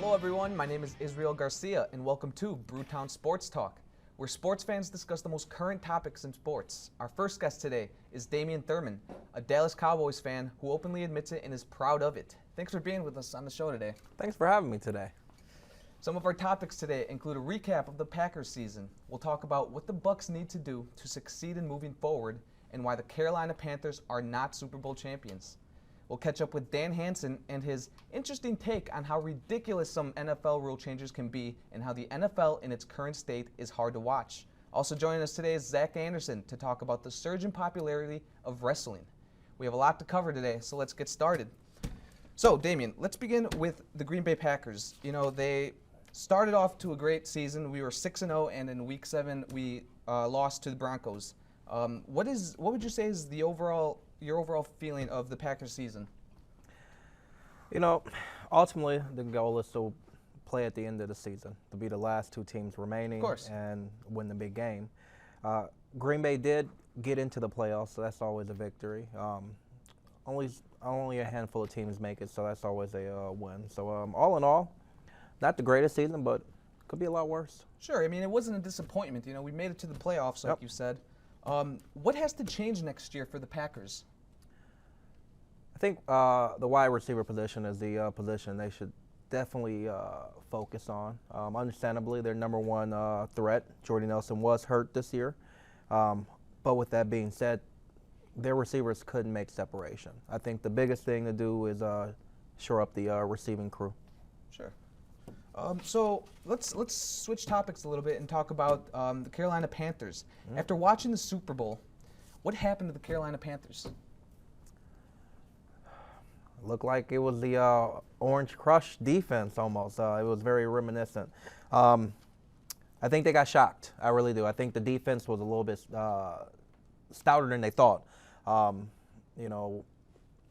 Hello everyone, my name is Israel Garcia and welcome to Brewtown Sports Talk, where sports fans discuss the most current topics in sports. Our first guest today is Damian Thurman, a Dallas Cowboys fan who openly admits it and is proud of it. Thanks for being with us on the show today. Thanks for having me today. Some of our topics today include a recap of the Packers season. We'll talk about what the Bucs need to do to succeed in moving forward and why the Carolina Panthers are not Super Bowl champions. We'll catch up with Dan Hanson and his interesting take on how ridiculous some NFL rule changes can be and how the NFL in its current state is hard to watch. Also joining us today is Zach Anderson to talk about the surge in popularity of wrestling. We have a lot to cover today, so let's get started. So, Damian, let's begin with the Green Bay Packers. You know, they started off to a great season. We were 6-0, and in Week 7 we lost to the Broncos. What would you say is your overall feeling of the Packers season? You know, ultimately the goal is to play at the end of the season, to be the last two teams remaining and win the big game. Green Bay did get into the playoffs, so that's always a victory. Only a handful of teams make it, so that's always a win. So all in all, not the greatest season, but could be a lot worse. Sure. I mean, it wasn't a disappointment. You know, we made it to the playoffs, like you said. What has to change next year for the Packers? I think the wide receiver position is the position they should definitely focus on. Understandably, their number one threat, Jordy Nelson, was hurt this year. But with that being said, their receivers couldn't make separation. I think the biggest thing to do is shore up the receiving crew. Sure. So let's switch topics a little bit and talk about the Carolina Panthers. After watching the Super Bowl, what happened to the Carolina Panthers? Looked like it was the Orange Crush defense almost. It was very reminiscent. I think they got shocked. I really do. I think the defense was a little bit stouter than they thought. You know,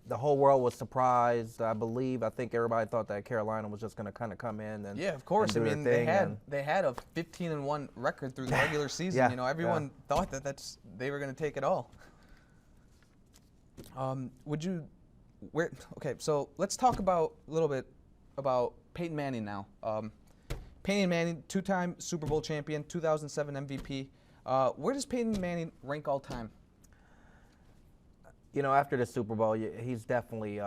the whole world was surprised. I think everybody thought that Carolina was just going to kind of come in and of course. I mean, they had a 15-1 record through the regular season. You know, everyone thought that they were going to take it all. Okay, so let's talk a little bit about Peyton Manning now. Peyton Manning, two-time Super Bowl champion, 2007 MVP. Where does Peyton Manning rank all time? You know, after the Super Bowl, he's definitely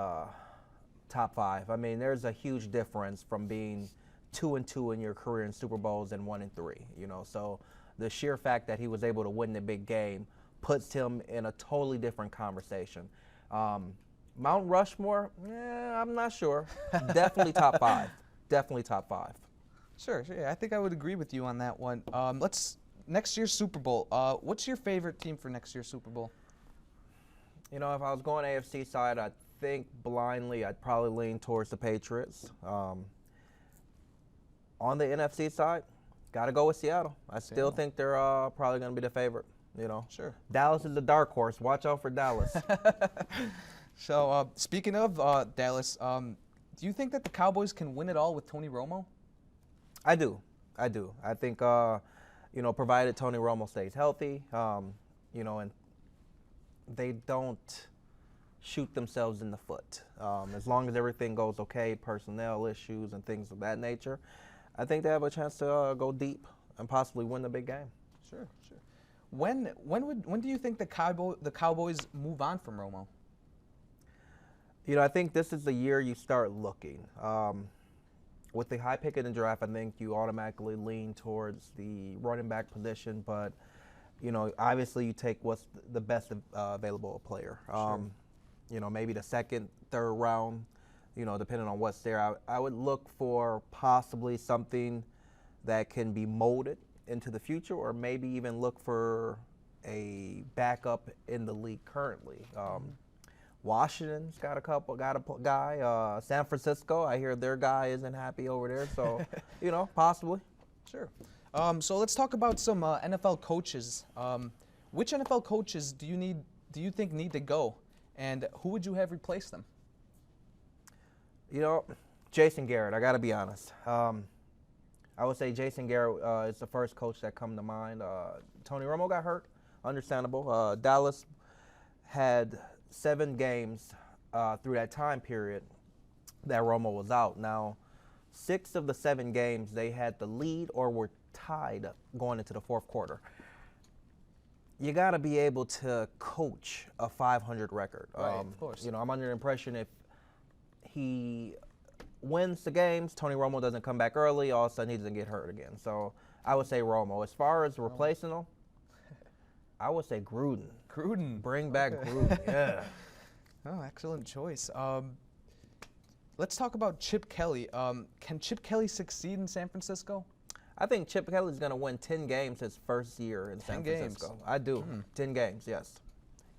top 5. I mean, there's a huge difference from being 2-2 in your career in Super Bowls and 1-3. You know, so the sheer fact that he was able to win the big game puts him in a totally different conversation. Mount Rushmore, I'm not sure. Definitely top 5. Definitely top 5. Sure. Yeah, I think I would agree with you on that one. Next year's Super Bowl. What's your favorite team for next year's Super Bowl? You know, if I was going AFC side, I think blindly I'd probably lean towards the Patriots. On the NFC side, got to go with Seattle. I still think they're probably going to be the favorite. You know, sure. Dallas is the dark horse. Watch out for Dallas. So, speaking of Dallas, do you think that the Cowboys can win it all with Tony Romo? I do. I think, you know, provided Tony Romo stays healthy, you know, and they don't shoot themselves in the foot. As long as everything goes okay, personnel issues and things of that nature, I think they have a chance to go deep and possibly win the big game. Sure. When do you think the Cowboys move on from Romo? You know, I think this is the year you start looking. With the high pick in the draft, I think you automatically lean towards the running back position, but you know, obviously you take what's the best available player. You know, maybe the second, third round, you know, depending on what's there. I would look for possibly something that can be molded into the future, or maybe even look for a backup in the league currently. Washington's got a guy. San Francisco, I hear their guy isn't happy over there, so you know, possibly. Sure. So let's talk about some NFL coaches. Which NFL coaches do you think need to go, and who would you have replace them? You know, Jason Garrett. I got to be honest. I would say Jason Garrett is the first coach that come to mind. Tony Romo got hurt, understandable. Dallas had 7 games through that time period that Romo was out. Now, 6 of the 7 games, they had the lead or were tied going into the fourth quarter. You got to be able to coach a 500 record. Right, of course. I'm under the impression if he wins the games, Tony Romo doesn't come back early, all of a sudden he doesn't get hurt again. So I would say Romo. As far as replacing him, I would say Gruden. Gruden. Bring back Gruden, yeah. Oh, excellent choice. Let's talk about Chip Kelly. Can Chip Kelly succeed in San Francisco? I think Chip Kelly's going to win 10 games his first year in San Francisco. I do. 10 games, yes.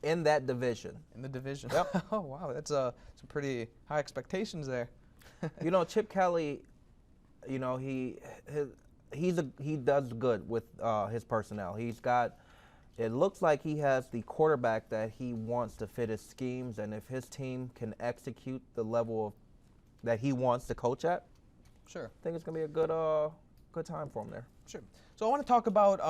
In that division. In the division. Yep. Oh, wow. That's some pretty high expectations there. Chip Kelly, he does good with his personnel. It looks like he has the quarterback that he wants to fit his schemes, and if his team can execute the level that he wants to coach at, sure, I think it's going to be a good time for him there. Sure. So I want to talk about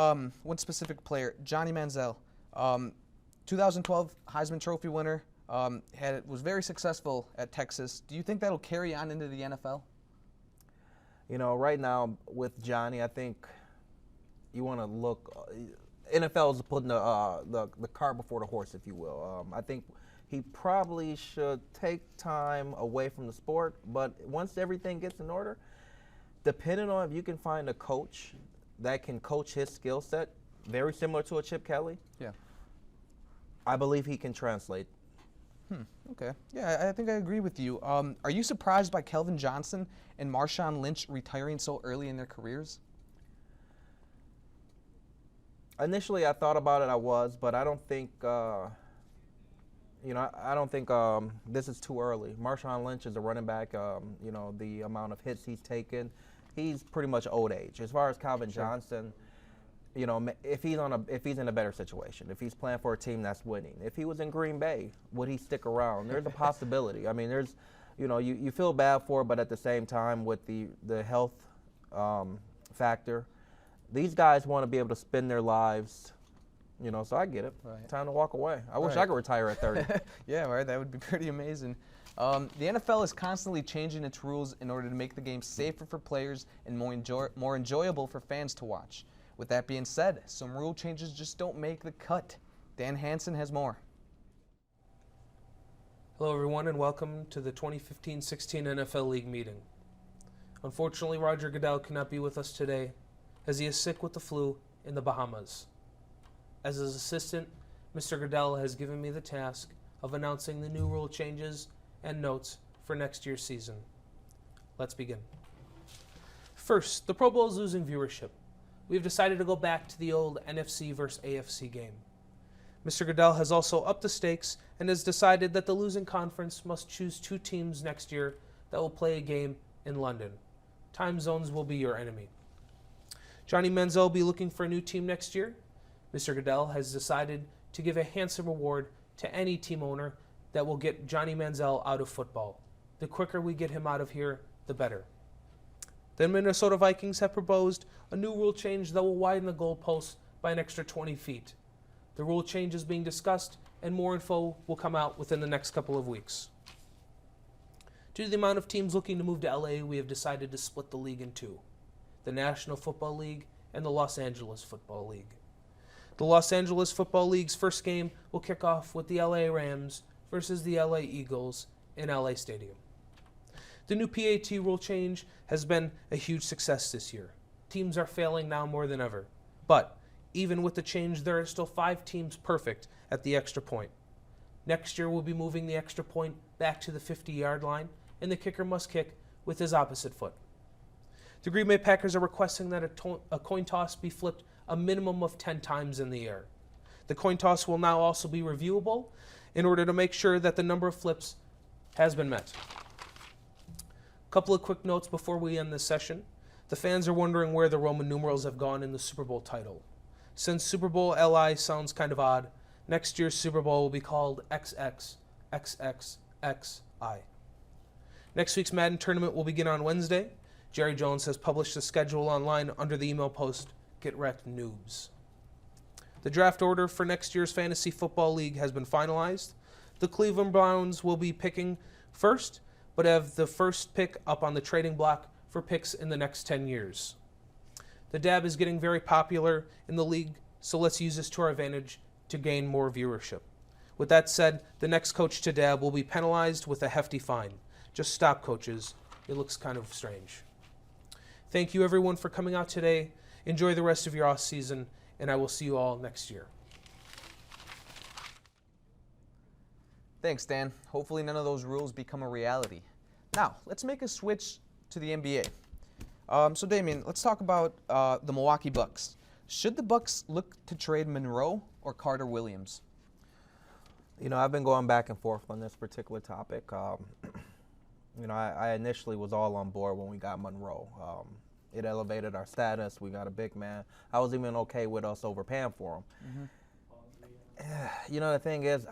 one specific player, Johnny Manziel. 2012 Heisman Trophy winner, was very successful at Texas. Do you think that'll carry on into the NFL? Right now with Johnny, I think you want to look. NFL is putting the cart before the horse, if you will. I think he probably should take time away from the sport, but once everything gets in order, depending on if you can find a coach that can coach his skill set, very similar to a Chip Kelly, yeah, I believe he can translate. Okay. Yeah, I think I agree with you. Are you surprised by Kelvin Johnson and Marshawn Lynch retiring so early in their careers? Initially, I thought about it. I was, but I don't think. I don't think this is too early. Marshawn Lynch is a running back. The amount of hits he's taken, he's pretty much old age. As far as Calvin Johnson, if he's in a better situation, if he's playing for a team that's winning, if he was in Green Bay, would he stick around? There's a possibility. I mean, you feel bad for it, but at the same time, with the health factor, these guys want to be able to spend their lives. So I get it. Right. Time to walk away. I wish I could retire at 30. Yeah, right. That would be pretty amazing. The NFL is constantly changing its rules in order to make the game safer for players and more enjoyable for fans to watch. With that being said, some rule changes just don't make the cut. Dan Hanson has more. Hello, everyone, and welcome to the 2015-16 NFL League meeting. Unfortunately, Roger Goodell cannot be with us today, as he is sick with the flu in the Bahamas. As his assistant, Mr. Goodell has given me the task of announcing the new rule changes and notes for next year's season. Let's begin. First, the Pro Bowl is losing viewership. We've decided to go back to the old NFC versus AFC game. Mr. Goodell has also upped the stakes and has decided that the losing conference must choose 2 teams next year that will play a game in London. Time zones will be your enemy. Johnny Manziel will be looking for a new team next year. Mr. Goodell has decided to give a handsome reward to any team owner that will get Johnny Manziel out of football. The quicker we get him out of here, the better. The Minnesota Vikings have proposed a new rule change that will widen the goalposts by an extra 20 feet. The rule change is being discussed, and more info will come out within the next couple of weeks. Due to the amount of teams looking to move to LA, we have decided to split the league in 2, the National Football League and the Los Angeles Football League. The Los Angeles Football League's first game will kick off with the LA Rams versus the LA Eagles in LA Stadium. The new PAT rule change has been a huge success this year. Teams are failing now more than ever. But even with the change, there are still 5 teams perfect at the extra point. Next year, we'll be moving the extra point back to the 50-yard line, and the kicker must kick with his opposite foot. The Green Bay Packers are requesting that a coin toss be flipped a minimum of 10 times in the air. The coin toss will now also be reviewable in order to make sure that the number of flips has been met. A couple of quick notes before we end this session. The fans are wondering where the Roman numerals have gone in the Super Bowl title. Since Super Bowl LI sounds kind of odd, next year's Super Bowl will be called XXXXXI. Next week's Madden tournament will begin on Wednesday. Jerry Jones has published the schedule online under the email post, Get Wrecked Noobs. The draft order for next year's Fantasy Football League has been finalized. The Cleveland Browns will be picking first, but have the first pick up on the trading block for picks in the next 10 years. The dab is getting very popular in the league, so let's use this to our advantage to gain more viewership. With that said, the next coach to dab will be penalized with a hefty fine. Just stop, coaches. It looks kind of strange. Thank you, everyone, for coming out today. Enjoy the rest of your off season, and I will see you all next year. Thanks, Dan. Hopefully none of those rules become a reality. Now, let's make a switch to the NBA. So, Damien, let's talk about the Milwaukee Bucs. Should the Bucs look to trade Monroe or Carter Williams? You know, I've been going back and forth on this particular topic. You know, I initially was all on board when we got Monroe. It elevated our status. We got a big man. I was even okay with us overpaying for him. Mm-hmm. You know, the thing is,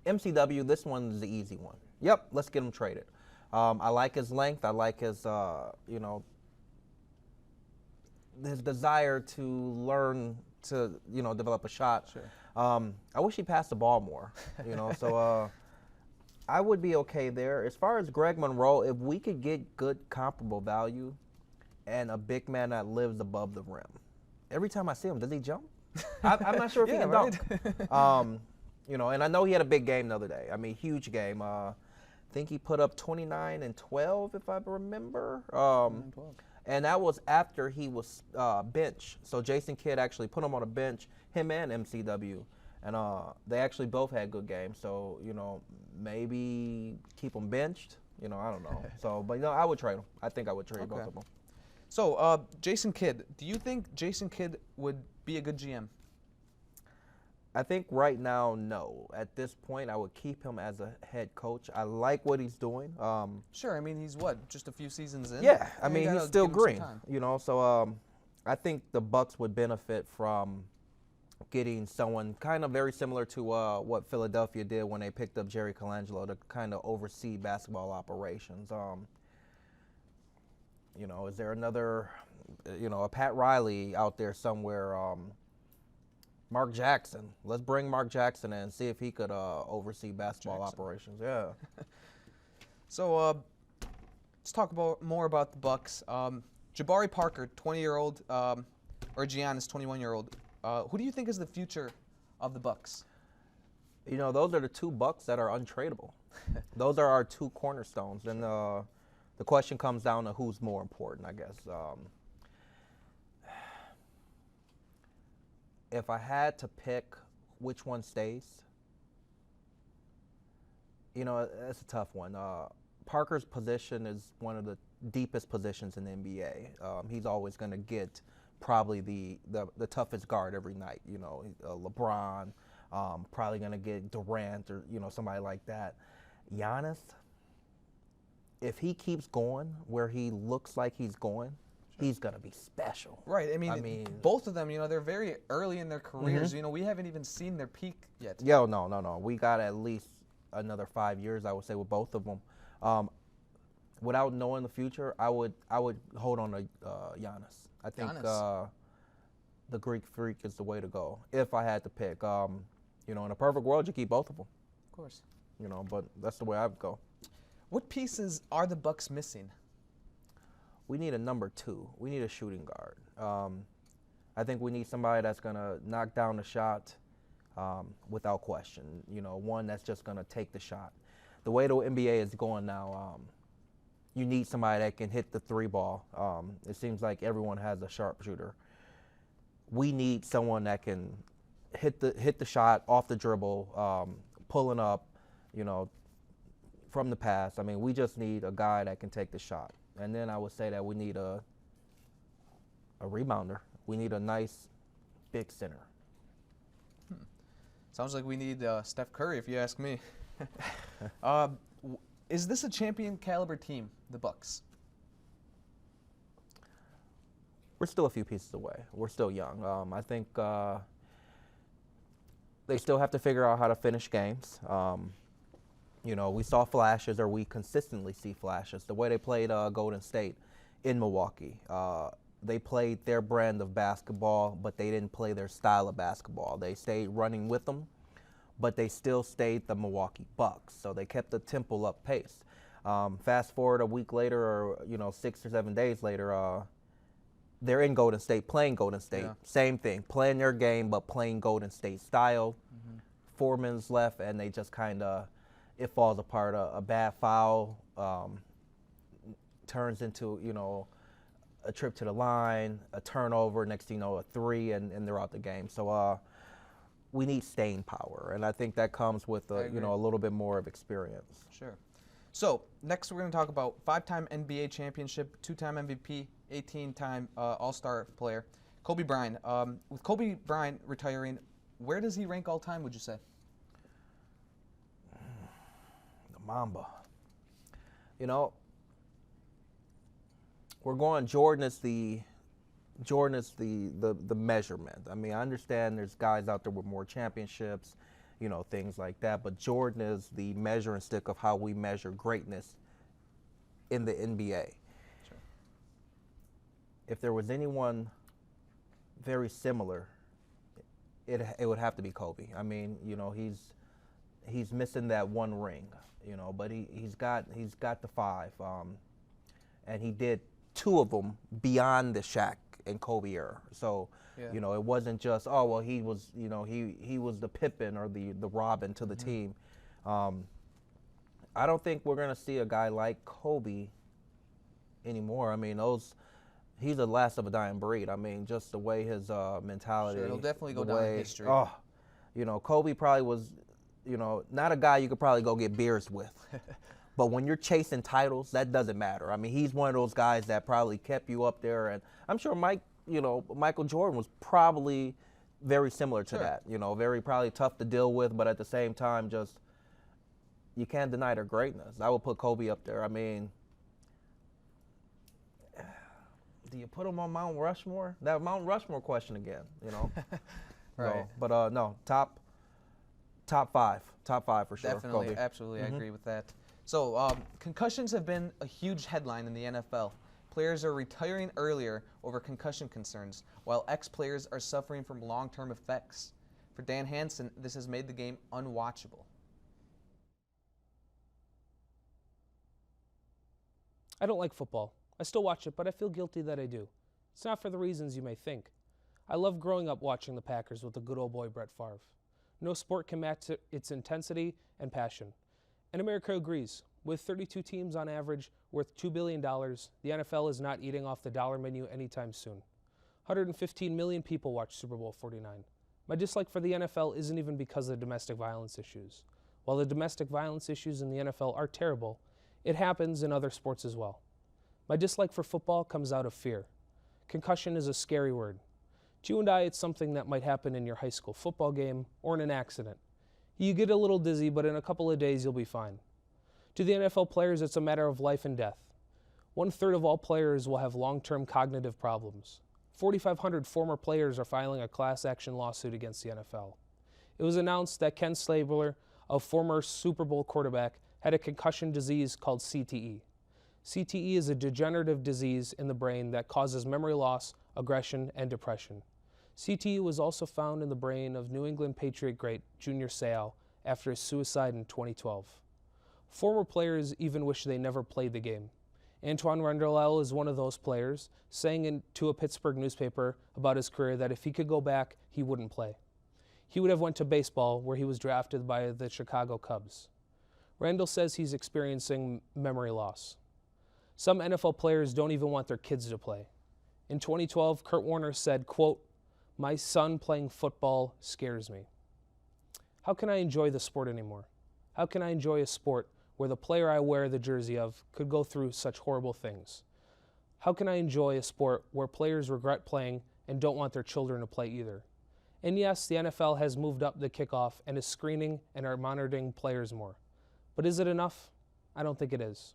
MCW, this one is the easy one. Yep, let's get him traded. I like his length. I like his, you know, his desire to learn to, you know, develop a shot. Sure. I wish he passed the ball more, you know, so I would be okay there. As far as Greg Monroe, if we could get good comparable value and a big man that lives above the rim. Every time I see him, does he jump? I'm not sure if he can dunk. You know, and I know he had a big game the other day. I mean, huge game. I think he put up 29 and 12, if I remember. And that was after he was benched. So Jason Kidd actually put him on a bench, him and MCW. And they actually both had good games. So, you know, maybe keep them benched. You know, I don't know. So, but, you know, I would trade them. I think I would trade both of them. So, Jason Kidd, do you think Jason Kidd would be a good GM? I think right now, no. At this point, I would keep him as a head coach. I like what he's doing. Sure. I mean, he's what, just a few seasons in? Yeah. I mean, he's still green. You know, so I think the Bucs would benefit from getting someone kind of very similar to what Philadelphia did when they picked up Jerry Colangelo to kind of oversee basketball operations. You know, is there another, you know, a Pat Riley out there somewhere? Mark Jackson. Let's bring Mark Jackson in and see if he could oversee basketball operations. Yeah. So let's talk more about the Bucs. Jabari Parker, 20-year-old, or Giannis, 21-year-old. Who do you think is the future of the Bucs? You know, those are the two Bucs that are untradeable. Those are our two cornerstones. And the question comes down to who's more important, I guess. If I had to pick which one stays, you know, it's a tough one. Parker's position is one of the deepest positions in the NBA. He's always going to get probably the toughest guard every night. You know, LeBron, probably going to get Durant or, you know, somebody like that. Giannis, if he keeps going where he looks like he's going, he's going to be special. Right. I mean, both of them, you know, they're very early in their careers. Mm-hmm. You know, we haven't even seen their peak yet. Yo, no. We got at least another 5 years, I would say, with both of them. Without knowing the future, I would hold on to Giannis. I think the Greek Freak is the way to go if I had to pick. You know, in a perfect world, you keep both of them. Of course. You know, but that's the way I would go. What pieces are the Bucs missing? We need a number 2. We need a shooting guard. I think we need somebody that's going to knock down the shot without question. You know, one that's just going to take the shot. The way the NBA is going now, you need somebody that can hit the 3 ball. It seems like everyone has a sharpshooter. We need someone that can hit the shot off the dribble, pulling up, you know, from the pass. I mean, we just need a guy that can take the shot. And then I would say that we need a rebounder. We need a nice big center. Sounds like we need Steph Curry, if you ask me. Is this a champion caliber team, the Bucs? We're still a few pieces away. We're still young. I think they still have to figure out how to finish games. You know, we saw flashes, or we consistently see flashes. The way they played Golden State in Milwaukee, they played their brand of basketball, but they didn't play their style of basketball. They stayed running with them, but they still stayed the Milwaukee Bucs, so they kept the tempo up pace. Fast forward a week later, or 6 or 7 days later, they're in Golden State, playing Golden State. Yeah. Same thing, playing their game, but playing Golden State style. 4 minutes left, and they just kind of, it falls apart. A bad foul turns into, a trip to the line, a turnover, next thing you know, a 3, and they're out the game. So we need staying power, and I think that comes with a little bit more of experience. Sure. So next we're going to talk about 5-time NBA championship, 2-time MVP, 18-time All-Star player, Kobe Bryant. With Kobe Bryant retiring, where does he rank all time, would you say? The Mamba. We're going Jordan is the measurement. I mean, I understand there's guys out there with more championships, things like that, but Jordan is the measuring stick of how we measure greatness in the NBA. Sure. If there was anyone very similar, it would have to be Kobe. I mean, he's missing that one ring, but he's got the 5, and he did 2 of them beyond the Shaq and Kobe era. So, yeah. It wasn't just, he was, he was the Pippen or the Robin to the team. I don't think we're going to see a guy like Kobe anymore. I mean, he's the last of a dying breed. I mean, just the way his mentality. Sure, he'll definitely go down in history. Kobe probably was, not a guy you could probably go get beers with. But when you're chasing titles, that doesn't matter. I mean, he's one of those guys that probably kept you up there. And I'm sure Michael Jordan was probably very similar to that. Very probably tough to deal with, but at the same time, just you can't deny their greatness. I would put Kobe up there. I mean, do you put him on Mount Rushmore? That Mount Rushmore question again, Right. No, but no, top 5 for sure. Definitely, Kobe. absolutely, I agree with that. So concussions have been a huge headline in the NFL. Players are retiring earlier over concussion concerns, while ex-players are suffering from long-term effects. For Dan Hanson, this has made the game unwatchable. I don't like football. I still watch it, but I feel guilty that I do. It's not for the reasons you may think. I love growing up watching the Packers with the good old boy Brett Favre. No sport can match its intensity and passion. And America agrees. With 32 teams on average worth $2 billion, the NFL is not eating off the dollar menu anytime soon. 115 million people watch Super Bowl 49. My dislike for the NFL isn't even because of the domestic violence issues. While the domestic violence issues in the NFL are terrible, it happens in other sports as well. My dislike for football comes out of fear. Concussion is a scary word. To you and I, it's something that might happen in your high school football game or in an accident. You get a little dizzy, but in a couple of days you'll be fine. To the NFL players, it's a matter of life and death. 1/3 of all players will have long-term cognitive problems. 4,500 former players are filing a class action lawsuit against the NFL. It was announced that Ken Stabler, a former Super Bowl quarterback, had a concussion disease called CTE. CTE is a degenerative disease in the brain that causes memory loss, aggression, and depression. CTE was also found in the brain of New England Patriot great Junior Seau after his suicide in 2012. Former players even wish they never played the game. Antoine Rendelel is one of those players, saying to a Pittsburgh newspaper about his career that if he could go back, he wouldn't play. He would have went to baseball, where he was drafted by the Chicago Cubs. Randall says he's experiencing memory loss. Some NFL players don't even want their kids to play. In 2012, Kurt Warner said, quote, "My son playing football scares me." How can I enjoy the sport anymore? How can I enjoy a sport where the player I wear the jersey of could go through such horrible things? How can I enjoy a sport where players regret playing and don't want their children to play either? And yes, the NFL has moved up the kickoff and is screening and are monitoring players more. But is it enough? I don't think it is.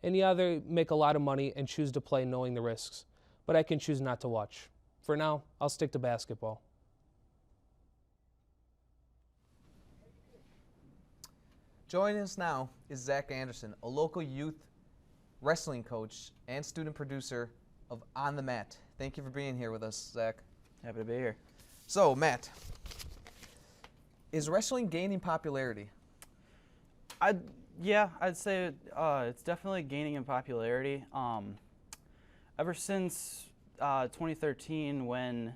And yeah, they make a lot of money and choose to play knowing the risks, but I can choose not to watch. For now, I'll stick to basketball. Joining us now is Zach Anderson, a local youth wrestling coach and student producer of On the Mat. Thank you for being here with us, Zach. Happy to be here. So, Matt, is wrestling gaining popularity? Yeah, I'd say it's definitely gaining in popularity. Ever since 2013, when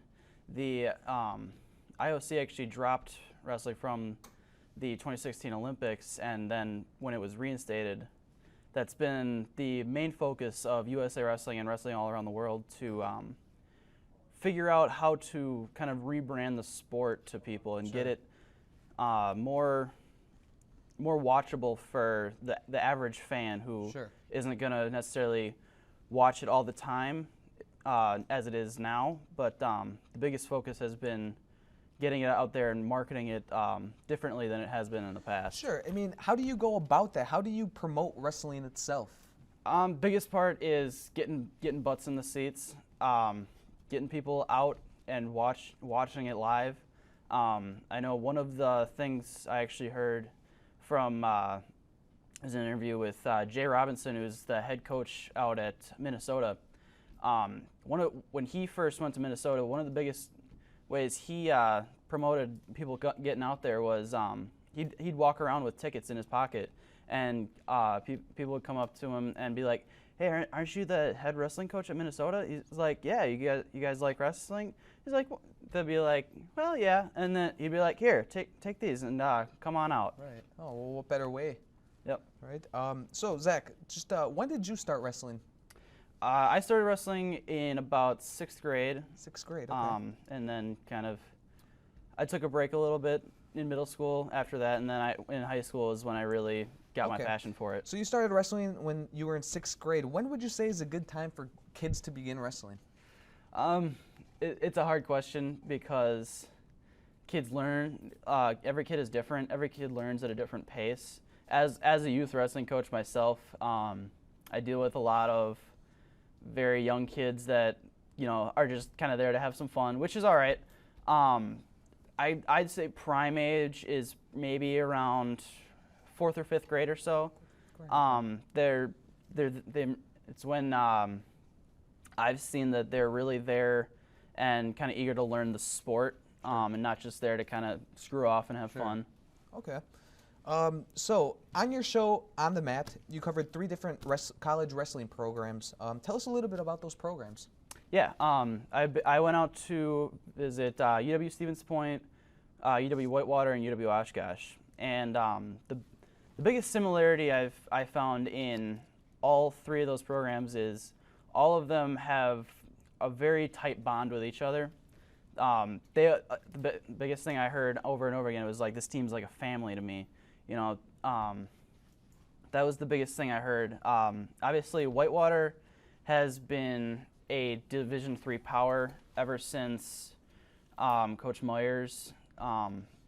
the IOC actually dropped wrestling from the 2016 Olympics, and then when it was reinstated, that's been the main focus of USA Wrestling and wrestling all around the world to figure out how to kind of rebrand the sport to people and get it more watchable for the average fan who isn't going to necessarily watch it all the time as it is now. But the biggest focus has been getting it out there and marketing it differently than it has been in the past. Sure. I mean, how do you go about that? How do you promote wrestling itself? Biggest part is getting butts in the seats, getting people out and watching it live. I know one of the things I actually heard from was an interview with Jay Robinson, who's the head coach out at Minnesota. When he first went to Minnesota, one of the biggest ways he promoted people getting out there was he'd walk around with tickets in his pocket, and people would come up to him and be like, "Hey, aren't you the head wrestling coach at Minnesota?" He's like, "Yeah, you guys like wrestling?" He's like, they'd be like, "Well, yeah," and then he'd be like, "Here, take these and come on out." Right. Oh, well, what better way? Yep. Right. So Zach, just when did you start wrestling? I started wrestling in about 6th grade. 6th grade. Okay. And then I took a break a little bit in middle school after that, and then in high school is when I really got my passion for it. So you started wrestling when you were in 6th grade. When would you say is a good time for kids to begin wrestling? It's a hard question because kids learn. Every kid is different. Every kid learns at a different pace. As a youth wrestling coach myself, I deal with a lot of very young kids that are just kind of there to have some fun, which is all right. I'd say prime age is maybe around 4th or 5th grade or so. It's when I've seen that they're really there and kind of eager to learn the sport, and not just there to kind of screw off and have fun. Okay. So on your show, On the Mat, you covered 3 different college wrestling programs. Tell us a little bit about those programs. Yeah, I went out to visit UW Stevens Point, UW Whitewater, and UW Oshkosh. And the biggest similarity I found in all 3 of those programs is all of them have a very tight bond with each other. The biggest thing I heard over and over again was like, this team's like a family to me. That was the biggest thing I heard. Obviously, Whitewater has been a Division III power ever since Coach Myers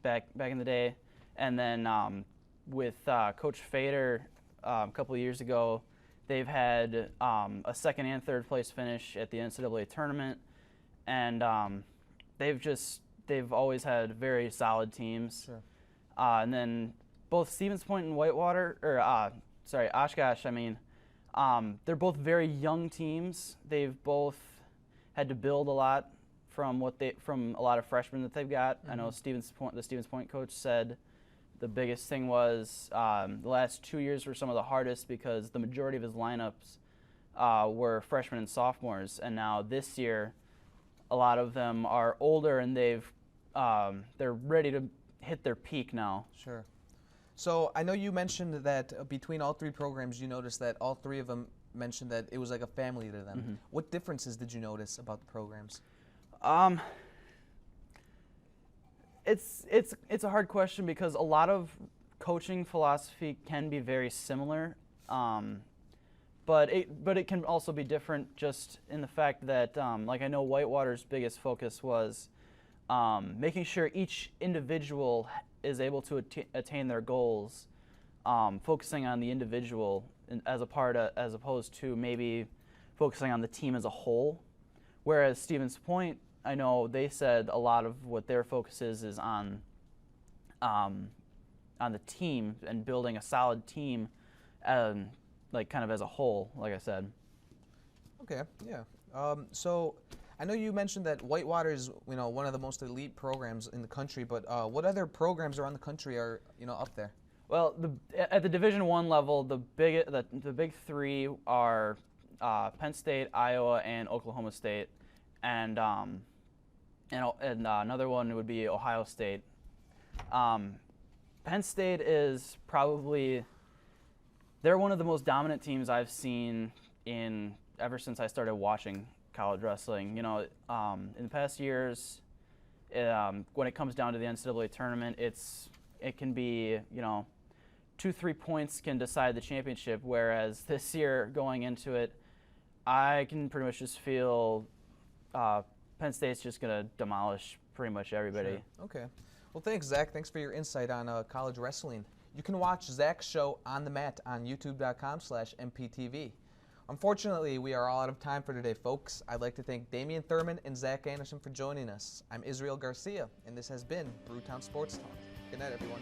back in the day, and then with Coach Fader a couple of years ago, they've had a 2nd and 3rd place finish at the NCAA tournament, and they've always had very solid teams. Sure. And then both Stevens Point and Whitewater, Oshkosh, they're both very young teams. They've both had to build a lot from a lot of freshmen that they've got. I know the Stevens Point coach said the biggest thing was the last 2 years were some of the hardest because the majority of his lineups were freshmen and sophomores, and now this year a lot of them are older and they're ready to hit their peak now. Sure. So I know you mentioned that between all 3 programs, you noticed that all 3 of them mentioned that it was like a family to them. Mm-hmm. What differences did you notice about the programs? It's a hard question because a lot of coaching philosophy can be very similar, but it can also be different just in the fact that like I know Whitewater's biggest focus was making sure each individual is able to attain their goals, focusing on the individual as opposed to maybe focusing on the team as a whole. Whereas Stevens Point, I know they said a lot of what their focus is on the team and building a solid team, like kind of as a whole, like I said. Okay, yeah. So I know you mentioned that Whitewater is one of the most elite programs in the country, but what other programs around the country are up there? Well, at the Division I level, the big three are Penn State, Iowa, and Oklahoma State, and another one would be Ohio State. Penn State is probably they're one of the most dominant teams I've seen ever since I started watching college wrestling. You know, in the past years, when it comes down to the NCAA tournament, it can be 2-3 points can decide the championship. Whereas this year, going into it, I can pretty much just feel Penn State's just gonna demolish pretty much everybody. Sure. Okay. Well, thanks, Zach. Thanks for your insight on college wrestling. You can watch Zach's show On the Mat on youtube.com/MPTV. Unfortunately, we are all out of time for today, folks. I'd like to thank Damian Thurman and Zach Anderson for joining us. I'm Israel Garcia, and this has been Brewtown Sports Talk. Good night, everyone.